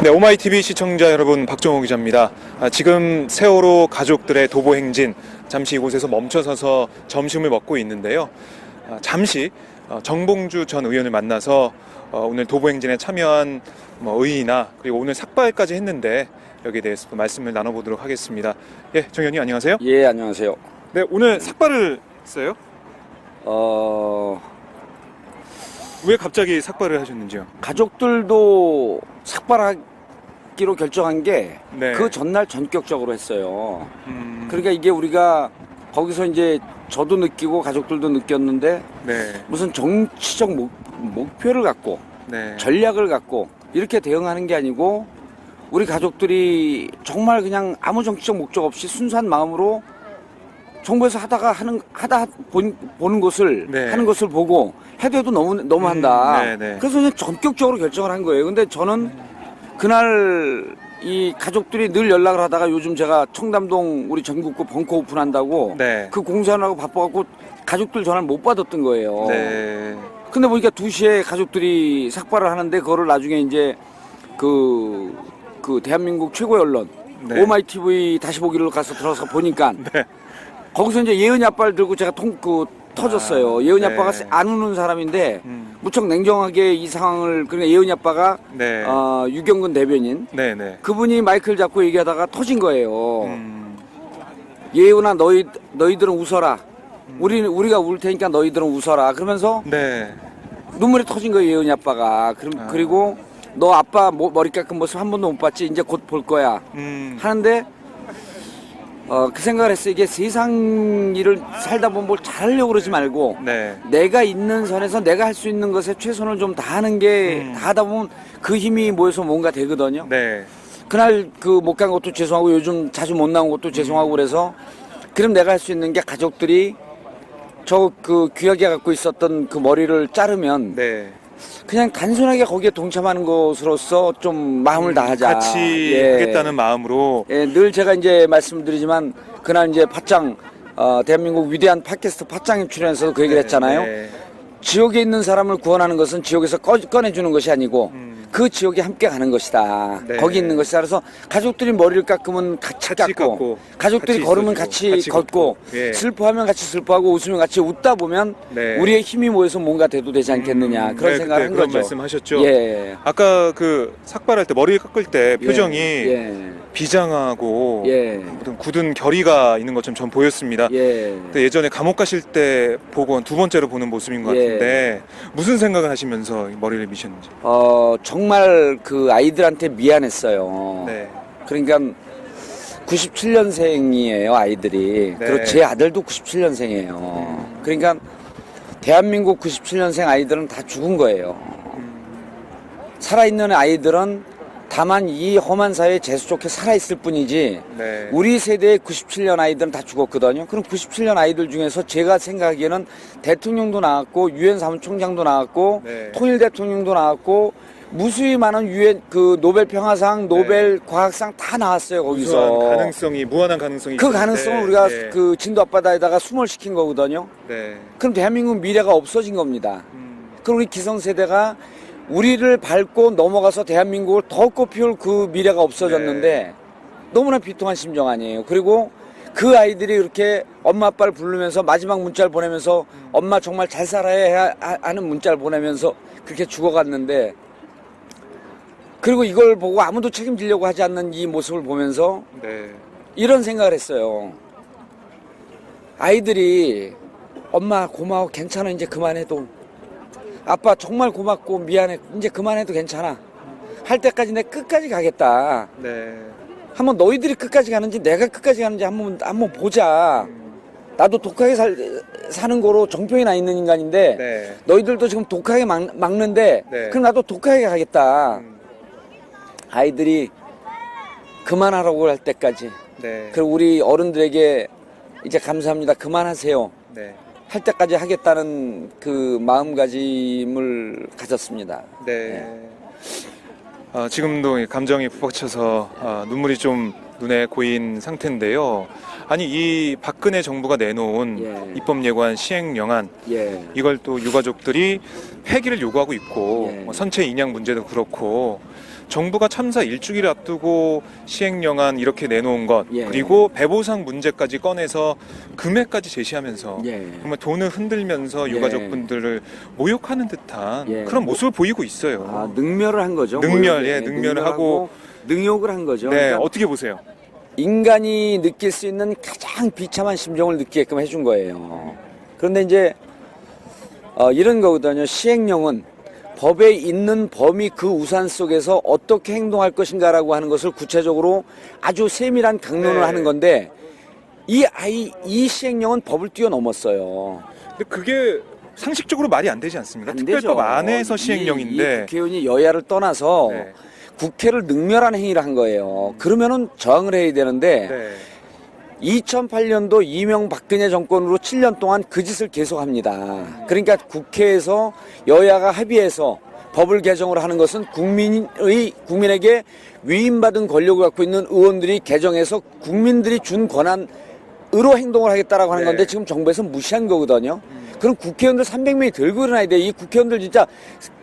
네, 오마이TV 시청자 여러분, 박정호 기자입니다. 지금 세월호 가족들의 도보 행진, 잠시 이곳에서 멈춰서서 점심을 먹고 있는데요. 잠시 정봉주 전 의원을 만나서 오늘 도보 행진에 참여한 의의나 그리고 오늘 삭발까지 했는데 여기에 대해서 또 말씀을 나눠보도록 하겠습니다. 예, 정 의원님 안녕하세요. 예, 안녕하세요. 네, 오늘 삭발을 했어요? 왜 갑자기 삭발을 하셨는지요? 가족들도 삭발하기로 결정한 게 그 네. 전날 전격적으로 했어요. 그러니까 이게 우리가 거기서 이제 저도 느끼고 가족들도 느꼈는데 네. 무슨 정치적 목표를 갖고 네. 전략을 갖고 이렇게 대응하는 게 아니고 우리 가족들이 정말 그냥 아무 정치적 목적 없이 순수한 마음으로 정부에서 보는 것을 네. 하는 것을 보고 해도 너무한다. 네. 그래서 그냥 전격적으로 결정을 한 거예요. 근데 저는 그날 이 가족들이 늘 연락을 하다가 요즘 제가 청담동 우리 전국구 벙커 오픈한다고 네. 그 공사하느라고 바빠갖고 가족들 전화를 못 받았던 거예요. 네. 근데 보니까 2시에 가족들이 삭발을 하는데 그거를 나중에 이제 그 대한민국 최고의 언론 네. 오마이TV 다시 보기로 가서 들어서 보니까 네. 거기서 이제 예은이 아빠를 들고 제가 터졌어요. 예은이 네. 아빠가 안 우는 사람인데 무척 냉정하게 이 상황을 그러니까 예은이 아빠가 네. 유경근 대변인 네. 그분이 마이크를 잡고 얘기하다가 터진 거예요. 예은아 너희들은 웃어라. 우리가 울 테니까 너희들은 웃어라. 그러면서 네. 눈물이 터진 거예요. 예은이 아빠가. 그리고 너 아빠 머리 깎은 모습 한 번도 못 봤지. 이제 곧 볼 거야. 하는데 그 생각을 했어요. 이게 세상 일을 살다 보면 뭘 잘하려고 그러지 말고 네. 내가 있는 선에서 내가 할 수 있는 것에 최선을 좀 다하는 게 다하다 보면 그 힘이 모여서 뭔가 되거든요. 네. 그날 못 간 것도 죄송하고 요즘 자주 못 나온 것도 죄송하고 그래서 그럼 내가 할 수 있는 게 가족들이 저 귀하게 갖고 있었던 그 머리를 자르면 네. 그냥 단순하게 거기에 동참하는 것으로서 좀 마음을 다하자. 같이 예. 하겠다는 마음으로. 예, 늘 제가 이제 말씀드리지만 그날 이제 팟짱 대한민국 위대한 팟캐스트 팟짱에 출연해서 그 얘기를 했잖아요. 네. 지옥에 있는 사람을 구원하는 것은 지옥에서 꺼내주는 것이 아니고 그 지옥에 함께 가는 것이다. 네. 거기 있는 것이다. 그래서 가족들이 머리를 깎으면 같이 깎고 가족들이 같이 걸으면 있어주고, 같이 걷고 예. 슬퍼하면 같이 슬퍼하고 웃으면 같이 웃다 보면 네. 우리의 힘이 모여서 뭔가 돼도 되지 않겠느냐. 그런 네, 생각을 한 그때 그런 거죠. 말씀하셨죠. 예. 아까 삭발할 때 머리 깎을 때 표정이 예. 비장하고 예. 어떤 굳은 결의가 있는 것처럼 전 보였습니다. 예. 근데 예전에 감옥 가실 때 보고 두 번째로 보는 모습인 것 예. 같은데 무슨 생각을 하시면서 머리를 미셨는지. 정말 그 아이들한테 미안했어요. 네. 그러니까 97년생이에요, 아이들이. 네. 그리고 제 아들도 97년생이에요. 그러니까 대한민국 97년생 아이들은 다 죽은 거예요. 살아있는 아이들은 다만 이 험한 사회에 재수 좋게 살아있을 뿐이지 네. 우리 세대의 97년 아이들은 다 죽었거든요. 그럼 97년 아이들 중에서 제가 생각하기에는 대통령도 나왔고 유엔 사무총장도 나왔고 네. 통일 대통령도 나왔고 무수히 많은 유엔 노벨 평화상, 노벨 과학상 다 나왔어요 거기서. 무한한 가능성이 그 있는데, 가능성을 우리가 네. 그 진도 앞바다에다가 숨을 시킨 거거든요. 네. 그럼 대한민국 미래가 없어진 겁니다. 그럼 우리 기성세대가 우리를 밟고 넘어가서 대한민국을 더 꽃피울 그 미래가 없어졌는데 너무나 비통한 심정 아니에요. 그리고 그 아이들이 이렇게 엄마 아빠를 부르면서 마지막 문자를 보내면서 엄마 정말 잘 살아야 하는 문자를 보내면서 그렇게 죽어갔는데 그리고 이걸 보고 아무도 책임지려고 하지 않는 이 모습을 보면서 네. 이런 생각을 했어요. 아이들이 엄마 고마워 괜찮아 이제 그만해도 아빠 정말 고맙고 미안해 이제 그만해도 괜찮아 할 때까지 내 끝까지 가겠다. 네. 한번 너희들이 끝까지 가는지 내가 끝까지 가는지 한번 보자. 나도 독하게 사는 거로 정평이 나 있는 인간인데 네. 너희들도 지금 독하게 막는데 네. 그럼 나도 독하게 가겠다. 아이들이 그만하라고 할 때까지 네. 그리고 우리 어른들에게 이제 감사합니다 그만하세요 네. 할 때까지 하겠다는 그 마음가짐을 가졌습니다. 네. 지금도 감정이 북받쳐서 눈물이 좀 눈에 고인 상태인데요. 아니 이 박근혜 정부가 내놓은 예. 입법 예고안 시행령안 예. 이걸 또 유가족들이 폐기를 요구하고 있고 예. 선체 인양 문제도 그렇고 정부가 참사 일주기를 앞두고 시행령안 이렇게 내놓은 것, 예. 그리고 배보상 문제까지 꺼내서 금액까지 제시하면서 예. 정말 돈을 흔들면서 예. 유가족분들을 모욕하는 듯한 예. 그런 모습을 보이고 있어요. 아, 능멸을 한 거죠. 능멸, 모욕에. 예, 능멸을 하고 능욕을 한 거죠. 네, 그러니까 어떻게 보세요? 인간이 느낄 수 있는 가장 비참한 심정을 느끼게끔 해준 거예요. 그런데 이제 이런 거거든요. 시행령은 법에 있는 범위 그 우산 속에서 어떻게 행동할 것인가라고 하는 것을 구체적으로 아주 세밀한 강론을 네. 하는 건데 이 시행령은 법을 뛰어넘었어요. 근데 그게 상식적으로 말이 안 되지 않습니까? 안 특별법 되죠. 안에서 이 시행령인데. 국회의원이 여야를 떠나서 네. 국회를 능멸하는 행위를 한 거예요. 그러면은 저항을 해야 되는데 네. 2008년도 이명박근혜 정권으로 7년 동안 그 짓을 계속합니다. 그러니까 국회에서 여야가 합의해서 법을 개정을 하는 것은 국민에게 위임받은 권력을 갖고 있는 의원들이 개정해서 국민들이 준 권한으로 행동을 하겠다라고 하는 네. 건데 지금 정부에서 무시한 거거든요. 그럼 국회의원들 300명이 들고 일어나야 돼. 이 국회의원들 진짜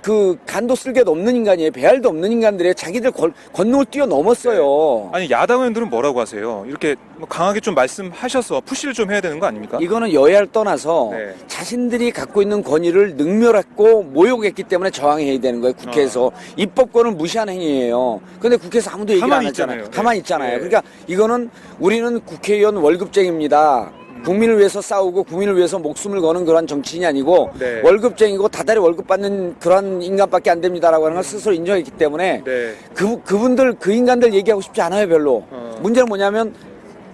그 간도 쓸개도 없는 인간이에요. 배알도 없는 인간들이에요. 자기들 권능을 뛰어넘었어요. 아니 야당 의원들은 뭐라고 하세요? 이렇게 뭐 강하게 좀 말씀하셔서 푸시를 좀 해야 되는 거 아닙니까? 이거는 여야를 떠나서 네. 자신들이 갖고 있는 권위를 능멸했고 모욕했기 때문에 저항해야 되는 거예요. 국회에서 입법권을 무시하는 행위예요. 근데 국회에서 아무도 얘기 안 가만히 했잖아요. 있잖아요. 가만히 네. 있잖아요. 네. 그러니까 이거는 우리는 국회의원 월급쟁입니다. 국민을 위해서 싸우고 국민을 위해서 목숨을 거는 그런 정치인이 아니고 네. 월급쟁이고 다달이 월급 받는 그런 인간밖에 안 됩니다라고 하는 걸 스스로 인정했기 때문에 네. 그분들 그 인간들 얘기하고 싶지 않아요 별로. 문제는 뭐냐면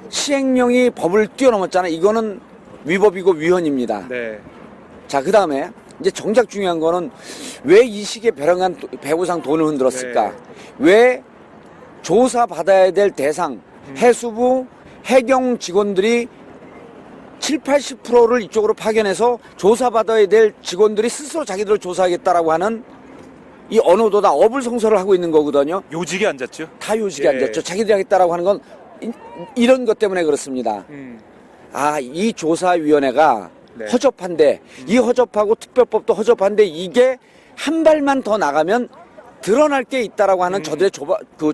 시행령이 법을 뛰어넘었잖아요. 이거는 위법이고 위헌입니다. 네. 자, 그 다음에 이제 정작 중요한 거는 왜 이 시기에 벼랑한 배구상 돈을 흔들었을까? 네. 왜 조사받아야 될 대상, 해수부, 해경 직원들이 70~80%를 이쪽으로 파견해서 조사받아야 될 직원들이 스스로 자기들을 조사하겠다라고 하는 이 언어도 다 어불성설을 하고 있는 거거든요. 요직에 앉았죠. 다 요직에 예. 앉았죠. 자기들이 하겠다라고 하는 건 이런 것 때문에 그렇습니다. 아, 이 조사위원회가 네. 허접한데 이 허접하고 특별법도 허접한데 이게 한 발만 더 나가면 드러날 게 있다라고 하는 저들의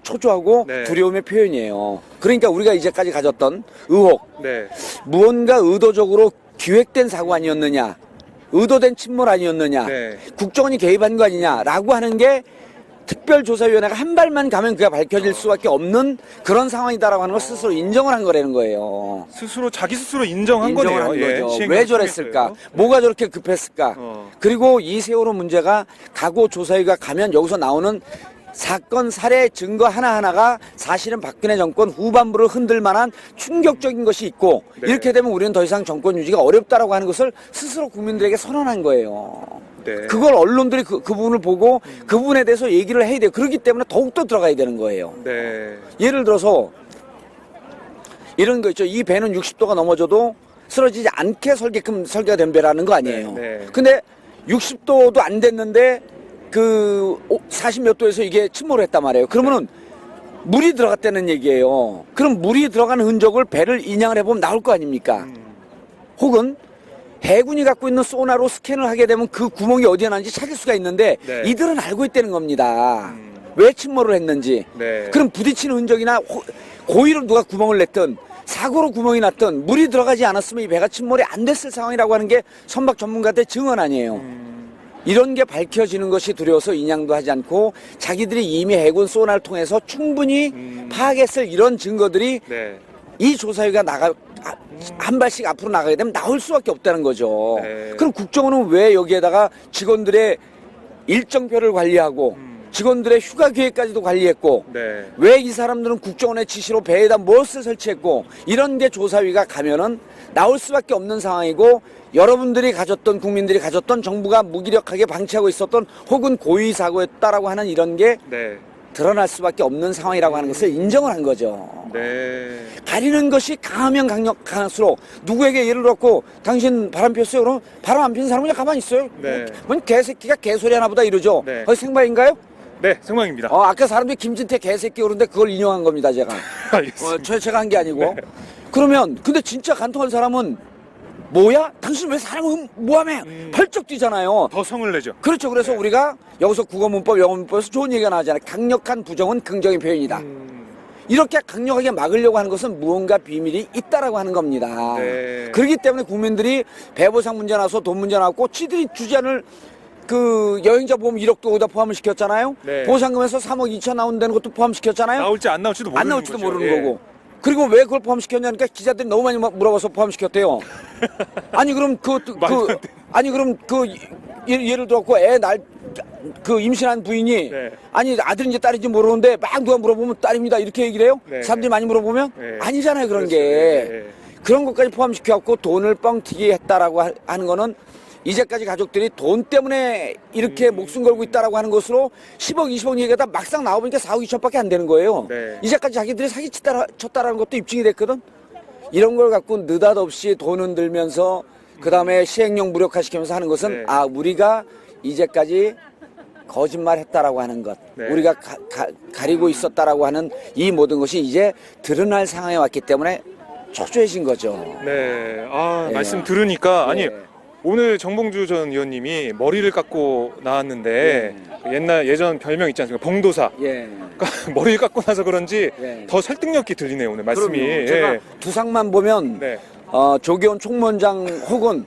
초조하고 네. 두려움의 표현이에요. 그러니까 우리가 이제까지 가졌던 의혹, 네. 무언가 의도적으로 기획된 사고 아니었느냐, 의도된 침몰 아니었느냐, 네. 국정원이 개입한 거 아니냐라고 하는 게 특별조사위원회가 한 발만 가면 그게 밝혀질 수밖에 없는 그런 상황이다라고 하는 걸 스스로 인정을 한 거라는 거예요. 스스로 자기 스스로 인정한 인정을 거네요. 한 예, 거죠. 시행령 왜 저랬을까? 통해서요. 뭐가 저렇게 급했을까? 그리고 이 세월호 문제가 가고 조사위가 가면 여기서 나오는 사건 사례 증거 하나하나가 사실은 박근혜 정권 후반부를 흔들 만한 충격적인 것이 있고 네. 이렇게 되면 우리는 더 이상 정권 유지가 어렵다라고 하는 것을 스스로 국민들에게 선언한 거예요. 네. 그걸 언론들이 그 부분을 보고 그 부분에 대해서 얘기를 해야 돼요. 그렇기 때문에 더욱더 들어가야 되는 거예요. 네. 예를 들어서 이런 거 있죠. 이 배는 60도가 넘어져도 쓰러지지 않게 설계가 된 배라는 거 아니에요. 네, 네. 근데 60도도 안 됐는데 그 40몇 도에서 이게 침몰을 했단 말이에요. 그러면은 물이 들어갔다는 얘기예요. 그럼 물이 들어간 흔적을 배를 인양을 해보면 나올 거 아닙니까? 혹은 해군이 갖고 있는 소나로 스캔을 하게 되면 그 구멍이 어디에 나는지 찾을 수가 있는데 네. 이들은 알고 있다는 겁니다. 왜 침몰을 했는지. 네. 그럼 부딪히는 흔적이나 고의로 누가 구멍을 냈든 사고로 구멍이 났든 물이 들어가지 않았으면 이 배가 침몰이 안 됐을 상황이라고 하는 게 선박 전문가들의 증언 아니에요. 이런 게 밝혀지는 것이 두려워서 인양도 하지 않고 자기들이 이미 해군 소나를 통해서 충분히 파악했을 이런 증거들이 네. 이 조사위가 한 발씩 앞으로 나가게 되면 나올 수밖에 없다는 거죠. 네. 그럼 국정원은 왜 여기에다가 직원들의 일정표를 관리하고 직원들의 휴가 계획까지도 관리했고 네. 왜 이 사람들은 국정원의 지시로 배에다 무엇을 설치했고 이런 게 조사위가 가면은 나올 수밖에 없는 상황이고 여러분들이 가졌던 국민들이 가졌던 정부가 무기력하게 방치하고 있었던 혹은 고의 사고였다라고 하는 이런 게 네. 드러날 수밖에 없는 상황이라고 하는 것을 인정을 한 거죠. 네. 가리는 것이 강하면 강할수록 누구에게 예를 들었고 당신 바람 피웠어요? 그럼 바람 안 피는 사람은 그냥 가만히 있어요. 네. 뭔 개새끼가 개소리 하나 보다 이러죠. 네. 생방인가요? 네, 생방입니다. 아까 사람들이 김진태 개새끼 그러는데 그걸 인용한 겁니다 제가. 알겠습니다. 제가 한 게 아니고. 그러면 근데 진짜 간통한 사람은 뭐야? 당신 왜 사람을 모함해? 펄쩍 뛰잖아요. 더 성을 내죠. 그렇죠. 그래서 네. 우리가 여기서 국어문법, 영어문법에서 좋은 얘기가 나오잖아요. 강력한 부정은 긍정의 표현이다. 이렇게 강력하게 막으려고 하는 것은 무언가 비밀이 있다라고 하는 겁니다. 네. 그렇기 때문에 국민들이 배보상 문제 나서 돈 문제 나왔고 지들이 주지 않을 그 여행자 보험 1억도 거기다 포함을 시켰잖아요. 네. 보상금에서 3억 2천 나온다는 것도 포함시켰잖아요. 나올지 안 나올지도 모르는 안 나올지도 거죠. 모르는 예. 거고. 그리고 왜 그걸 포함시켰냐니까 기자들이 너무 많이 물어봐서 포함시켰대요. 아니 그럼 말도 안 돼. 아니 그럼 예를 들었고 애 날 그 임신한 부인이 네. 아니 아들인지 딸인지 모르는데 막 누가 물어보면 딸입니다 이렇게 얘기를 해요? 네. 사람들이 많이 물어보면 네. 아니잖아요 그런 그렇죠. 게. 예, 예. 그런 것까지 포함시켜갖고 돈을 뻥튀기 했다라고 하는 거는 이제까지 가족들이 돈 때문에 이렇게 목숨 걸고 있다라고 하는 것으로 10억, 20억 얘기하다 막상 나와보니까 4억 2천밖에 안 되는 거예요. 네. 이제까지 자기들이 사기쳤다라는 것도 입증이 됐거든. 이런 걸 갖고 느닷없이 돈 흔들면서 그 다음에 시행령 무력화시키면서 하는 것은 네. 우리가 이제까지 거짓말했다라고 하는 것, 네. 우리가 가리고 있었다라고 하는 이 모든 것이 이제 드러날 상황에 왔기 때문에 초조해진 거죠. 네. 예. 말씀 들으니까 아니 예. 오늘 정봉주 전 의원님이 머리를 깎고 나왔는데 그 예전 별명 있지 않습니까? 봉도사. 예. 그러니까 머리를 깎고 나서 그런지 예. 더 설득력 있게 들리네요 오늘 말씀이. 그럼요. 제가 예. 두상만 보면 네. 조계원 총무원장 혹은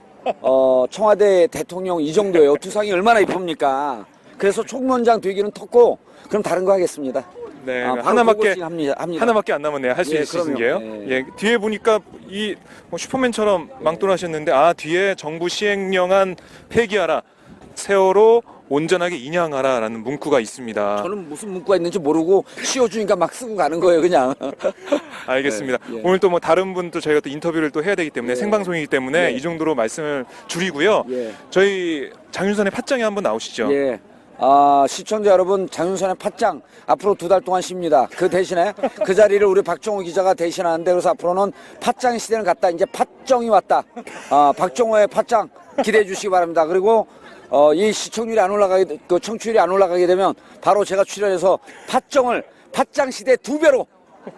청와대 대통령 이 정도예요. 두상이 얼마나 이쁩니까? 그래서 총무원장 되기는 텄고 그럼 다른 거 하겠습니다. 네. 바로 하나밖에 그것이 합니다. 하나밖에 안 남았네요. 할 수 예, 있으신 그럼요. 게요. 예. 예. 뒤에 보니까 이 슈퍼맨처럼 망토하셨는데 뒤에 정부 시행령안 폐기하라. 세월호 온전하게 인양하라라는 문구가 있습니다. 저는 무슨 문구가 있는지 모르고 씌워주니까 막 쓰고 가는 거예요, 그냥. 알겠습니다. 예, 예. 오늘 또 뭐 다른 분도 저희가 또 인터뷰를 또 해야 되기 때문에 예. 생방송이기 때문에 예. 이 정도로 말씀을 줄이고요. 예. 저희 장윤선의 팟짱에 한번 나오시죠. 예. 시청자 여러분, 장윤선의 팟짱 앞으로 2달 동안 쉽니다. 그 대신에 그 자리를 우리 박정호 기자가 대신하는데 그래서 앞으로는 팟짱 시대는 갔다. 이제 팟정이 왔다. 박정호의 팟짱 기대해 주시기 바랍니다. 그리고 이 시청률이 안 올라가게, 청취율이 안 올라가게 되면 바로 제가 출연해서 팟짱 시대 2배로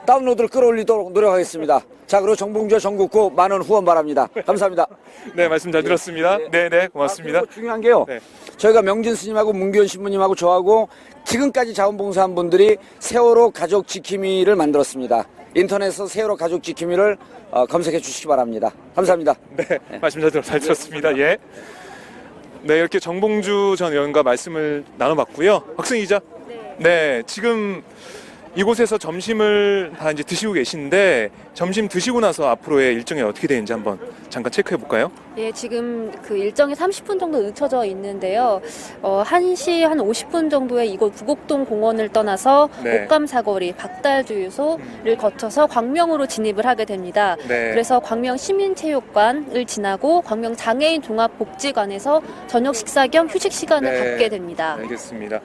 다운로드를 끌어올리도록 노력하겠습니다. 자, 그리고 정봉주와 전국구 많은 후원 바랍니다. 감사합니다. 네, 말씀 잘 들었습니다. 네, 네, 고맙습니다. 그리고 중요한 게요. 네. 저희가 명진 스님하고 문규현 신부님하고 저하고 지금까지 자원봉사한 분들이 세월호 가족 지킴이를 만들었습니다. 인터넷에서 세월호 가족 지킴이를 검색해 주시기 바랍니다. 감사합니다. 네, 말씀 잘 들었습니다. 예. 네, 이렇게 정봉주 전 의원과 말씀을 나눠봤고요. 박승희 기자. 네, 지금 이곳에서 점심을 다 이제 드시고 계신데 점심 드시고 나서 앞으로의 일정이 어떻게 되는지 한번 잠깐 체크해 볼까요? 예, 지금 그 일정이 30분 정도 늦춰져 있는데요. 1시 한 50분 정도에 이곳 부곡동 공원을 떠나서 네. 옥감사거리 박달주유소를 거쳐서 광명으로 진입을 하게 됩니다. 네. 그래서 광명 시민체육관을 지나고 광명 장애인 종합복지관에서 저녁 식사 겸 휴식 시간을 네. 갖게 됩니다. 알겠습니다.